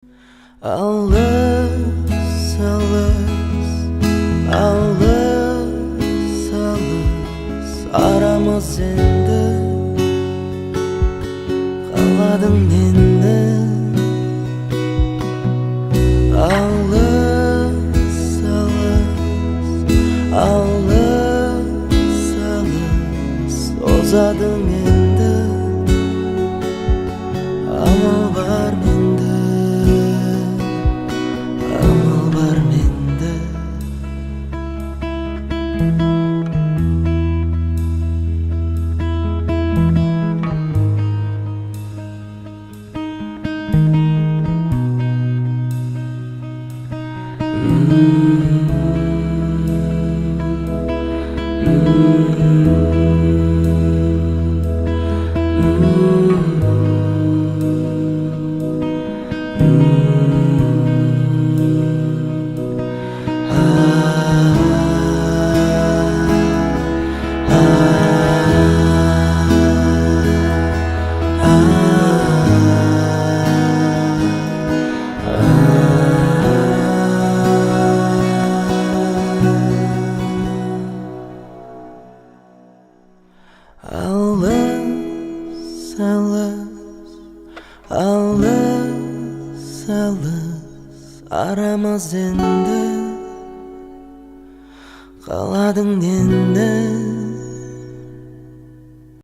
Alыс, алыс, алыс, алыс арамыз енді қаладың енді. Алыс, алыс, алыс, алыс озадың енді. Амал бар менде, амал бар менде. Алыс, алыс, алыс, алыс арамыз енді қаладың енді.